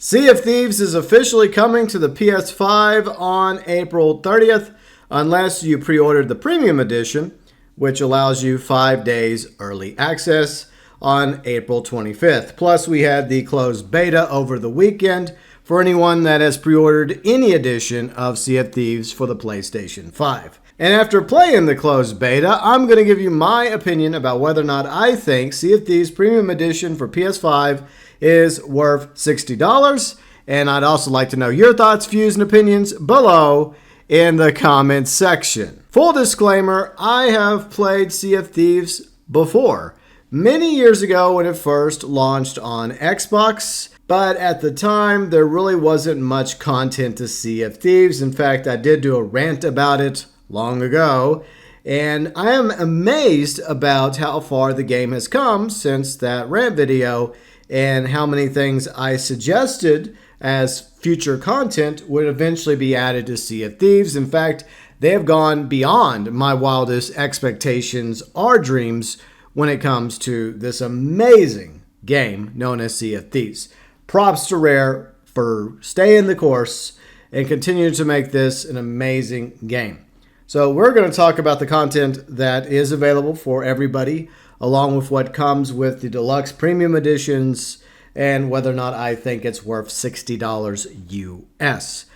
Sea of Thieves is officially coming to the PS5 on April 30th, unless you pre-ordered the Premium Edition, which allows you 5 days early access on April 25th. Plus, we had the closed beta over the weekend for anyone that has pre-ordered any edition of Sea of Thieves for the PlayStation 5. And after playing the closed beta, I'm going to give you my opinion about whether or not I think Sea of Thieves Premium Edition for PS5 is worth $60. And I'd also like to know your thoughts, views, and opinions below in the comments section. Full disclaimer, I have played Sea of Thieves before. Many years ago when it first launched on Xbox, but at the time there really wasn't much content to Sea of Thieves. In fact, I did do a rant about it long ago, and I am amazed about how far the game has come since that rant video and how many things I suggested as future content would eventually be added to Sea of Thieves. In fact, they have gone beyond my wildest expectations or dreams when it comes to this amazing game known as Sea of Thieves. Props to Rare for staying the course and continue to make this an amazing game. So we're going to talk about the content that is available for everybody, along with what comes with the deluxe premium editions and whether or not I think it's worth $60 US.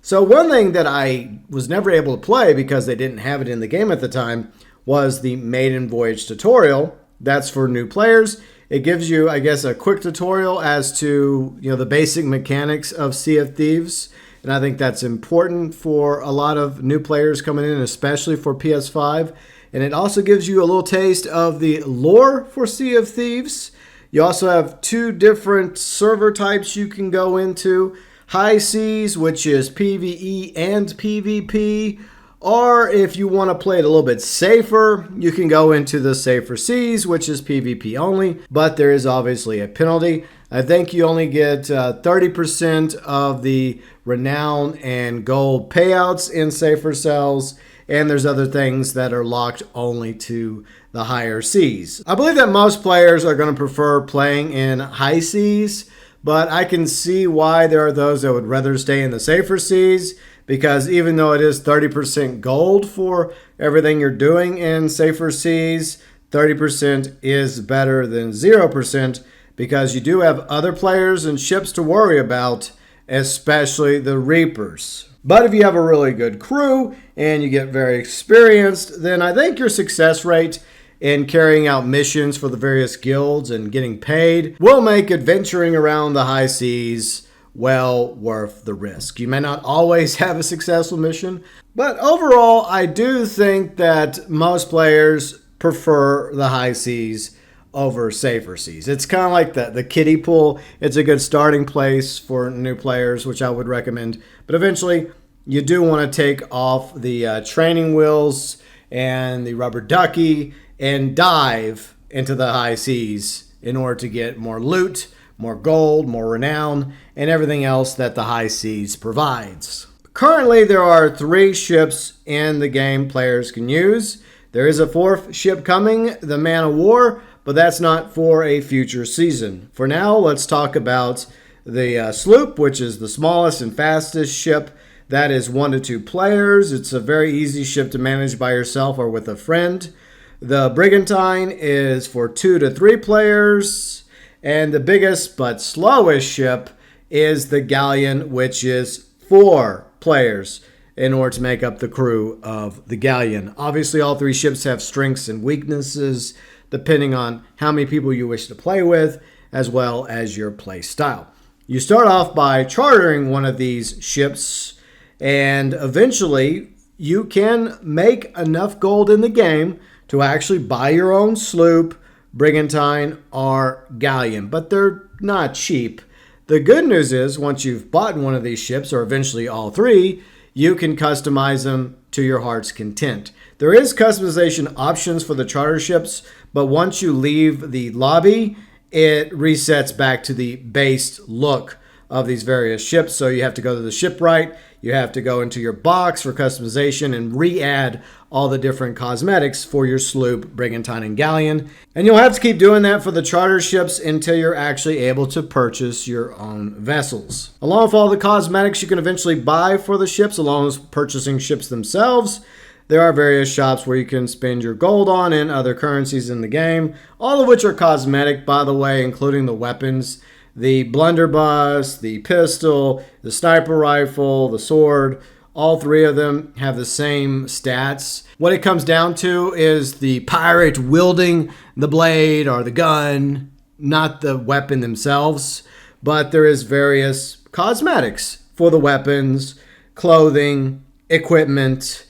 So one thing that I was never able to play because they didn't have it in the game at the time was the Maiden Voyage tutorial. That's for new players. It gives you, I guess, a quick tutorial as to, the basic mechanics of Sea of Thieves. And I think that's important for a lot of new players coming in, especially for PS5. And it also gives you a little taste of the lore for Sea of Thieves. You also have 2 different server types you can go into. High Seas, which is PvE and PvP. Or if you want to play it a little bit safer, you can go into the Safer Seas, which is PvP only. But there is obviously a penalty. I think you only get 30% of the renown and gold payouts in Safer Cells. And there's other things that are locked only to the higher seas. I believe that most players are going to prefer playing in high seas, but I can see why there are those that would rather stay in the safer seas, because even though it is 30% gold for everything you're doing in safer seas, 30% is better than 0% because you do have other players and ships to worry about, especially the Reapers. But if you have a really good crew and you get very experienced, then I think your success rate in carrying out missions for the various guilds and getting paid will make adventuring around the high seas well worth the risk. You may not always have a successful mission, but overall, I do think that most players prefer the high seas over safer seas. It's kind of like the kiddie pool. It's a good starting place for new players, which I would recommend. But eventually, you do want to take off the training wheels and the rubber ducky and dive into the high seas in order to get more loot, more gold, more renown, and everything else that the high seas provides. Currently, there are 3 ships in the game players can use. There is a 4th ship coming, the Man of War, but that's not for a future season. For now, let's talk about the sloop, which is the smallest and fastest ship. That is 1 to 2 players. It's a very easy ship to manage by yourself or with a friend. The Brigantine is for 2 to 3 players. And the biggest but slowest ship is the Galleon, which is 4 players in order to make up the crew of the Galleon. Obviously, all 3 ships have strengths and weaknesses depending on how many people you wish to play with, as well as your play style. You start off by chartering one of these ships, and eventually you can make enough gold in the game to actually buy your own sloop, Brigantine, or Galleon, but they're not cheap. The good news is once you've bought one of these ships, or eventually all 3, you can customize them to your heart's content. There is customization options for the charter ships, but once you leave the lobby, it resets back to the base look of these various ships. So you have to go to the shipwright, you have to go into your box for customization and re-add all the different cosmetics for your sloop, brigantine, and galleon. And you'll have to keep doing that for the charter ships until you're actually able to purchase your own vessels. Along with all the cosmetics you can eventually buy for the ships, along with purchasing ships themselves, there are various shops where you can spend your gold on and other currencies in the game, all of which are cosmetic, by the way, including the weapons. The blunderbuss, the pistol, the sniper rifle, the sword, all three of them have the same stats. What it comes down to is the pirate wielding the blade or the gun, not the weapon themselves, but there is various cosmetics for the weapons, clothing, equipment,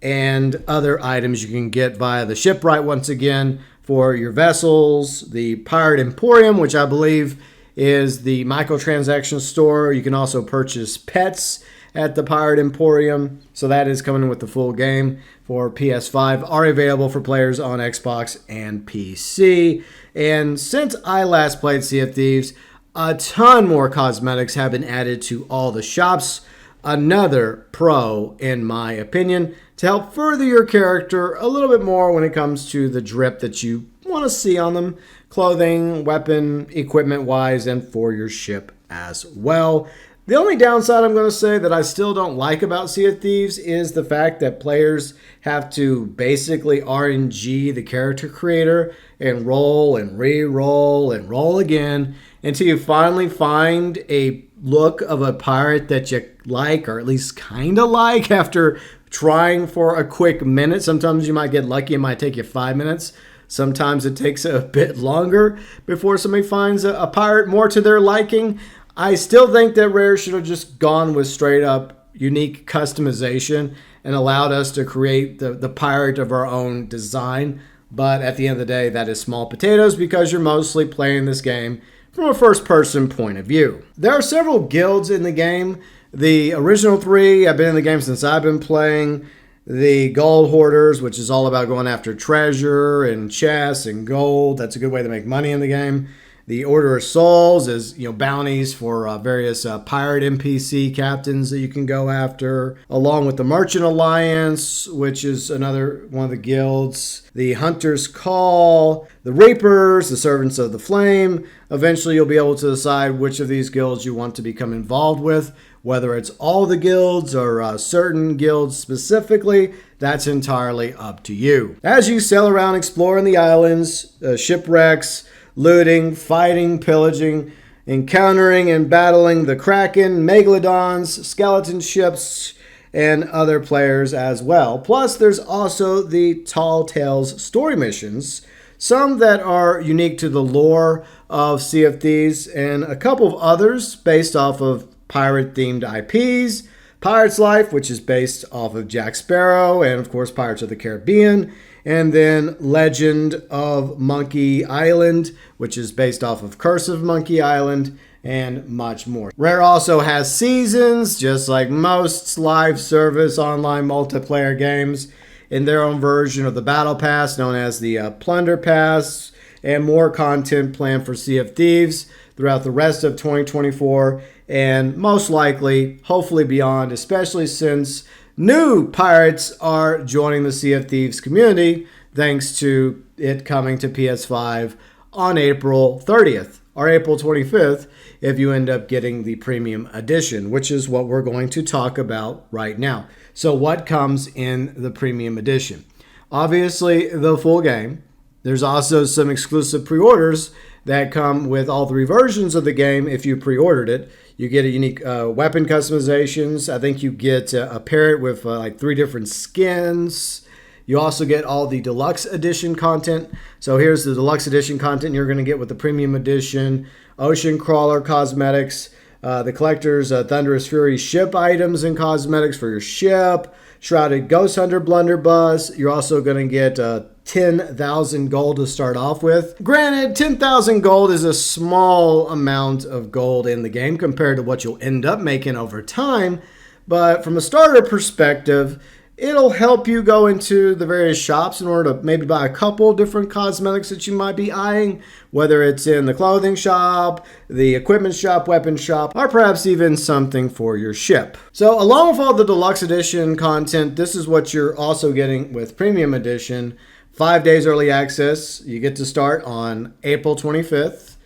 and other items you can get via the shipwright once again for your vessels, the Pirate Emporium, which I believe is the microtransaction store. You can also purchase pets at the Pirate Emporium. So that is coming with the full game for PS5, are available for players on Xbox and PC. And since I last played Sea of Thieves, a ton more cosmetics have been added to all the shops. Another pro, in my opinion, to help further your character a little bit more when it comes to the drip that you want to see on them, clothing, weapon, equipment-wise, and for your ship as well. The only downside I'm going to say that I still don't like about Sea of Thieves is the fact that players have to basically RNG the character creator and roll and re-roll and roll again until you finally find a look of a pirate that you like, or at least kind of like, after trying for a quick minute. Sometimes you might get lucky, it might take you 5 minutes. Sometimes it takes a bit longer before somebody finds a pirate more to their liking. I still think that Rare should have just gone with straight up unique customization and allowed us to create the pirate of our own design. But at the end of the day, that is small potatoes because you're mostly playing this game from a first-person point of view. There are several guilds in the game. The original three have been in the game since I've been playing. The Gold Hoarders, which is all about going after treasure and chests and gold. That's a good way to make money in the game. The Order of Souls is, bounties for various pirate NPC captains that you can go after, along with the Merchant Alliance, which is another one of the guilds. The Hunter's Call, the Reapers, the Servants of the Flame. Eventually, you'll be able to decide which of these guilds you want to become involved with. Whether it's all the guilds or certain guilds specifically, that's entirely up to you. As you sail around exploring the islands, shipwrecks, looting, fighting, pillaging, encountering and battling the Kraken, Megalodons, skeleton ships, and other players as well. Plus, there's also the Tall Tales story missions, some that are unique to the lore of Sea of Thieves, and a couple of others based off of pirate-themed IPs. Pirate's Life, which is based off of Jack Sparrow, and of course Pirates of the Caribbean. And then Legend of Monkey Island, which is based off of Curse of Monkey Island, and much more. Rare also has seasons, just like most live service online multiplayer games, in their own version of the Battle Pass, known as the Plunder Pass, and more content planned for Sea of Thieves throughout the rest of 2024, and most likely, hopefully beyond, especially since new pirates are joining the Sea of Thieves community, thanks to it coming to PS5 on April 30th, or April 25th, if you end up getting the premium edition, which is what we're going to talk about right now. So what comes in the premium edition? Obviously, the full game. There's also some exclusive pre-orders that come with all three versions of the game if you pre-ordered it. You get a unique weapon customizations. I think you get a parrot with like 3 different skins. You also get all the deluxe edition content. So here's the deluxe edition content you're going to get with the premium edition. Ocean Crawler cosmetics. The collector's Thunderous Fury ship items and cosmetics for your ship. Shrouded Ghost Hunter Blunderbuss. You're also going to get 10,000 gold to start off with. Granted, 10,000 gold is a small amount of gold in the game compared to what you'll end up making over time. But from a starter perspective, It'll help you go into the various shops in order to maybe buy a couple different cosmetics that you might be eyeing, whether it's in the clothing shop, the equipment shop, weapon shop, or perhaps even something for your ship. So along with all the deluxe edition content, this is what you're also getting with Premium Edition. 5 days early access. You get to start on April 25th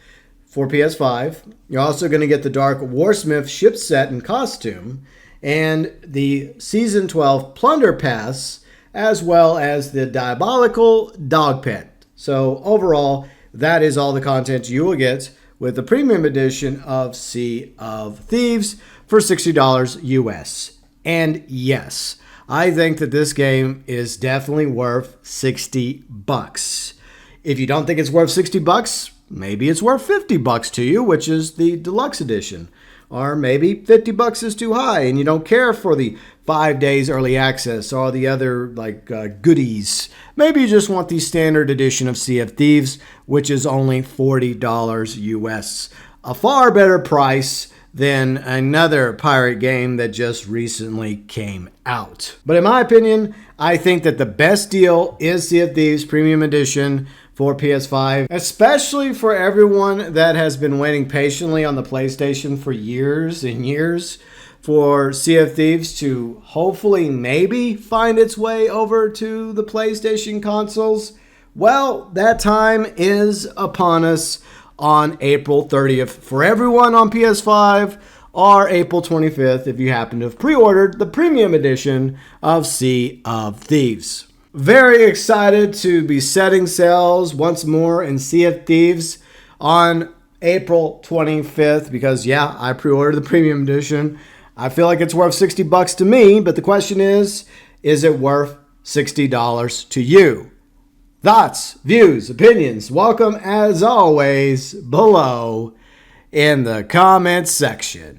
for PS5. You're also going to get the Dark Warsmith ship set and costume, and the Season 12 Plunder Pass, as well as the Diabolical Dog Pet. So overall, that is all the content you will get with the Premium Edition of Sea of Thieves for $60 US. And yes, I think that this game is definitely worth $60. If you don't think it's worth $60, maybe it's worth $50 to you, which is the deluxe edition. Or maybe $50 is too high and you don't care for the 5 days early access or the other goodies. Maybe you just want the standard edition of Sea of Thieves, which is only $40 US. A far better price than another pirate game that just recently came out. But in my opinion, I think that the best deal is Sea of Thieves Premium Edition for PS5, especially for everyone that has been waiting patiently on the PlayStation for years and years for Sea of Thieves to hopefully maybe find its way over to the PlayStation consoles. Well, that time is upon us on April 30th for everyone on PS5, or April 25th if you happen to have pre-ordered the Premium Edition of Sea of Thieves. Very excited to be setting sails once more in Sea of Thieves on April 25th because, yeah, I pre-ordered the Premium Edition. I feel like it's worth $60 to me, but the question is it worth $60 to you? Thoughts, views, opinions, welcome as always below in the comments section.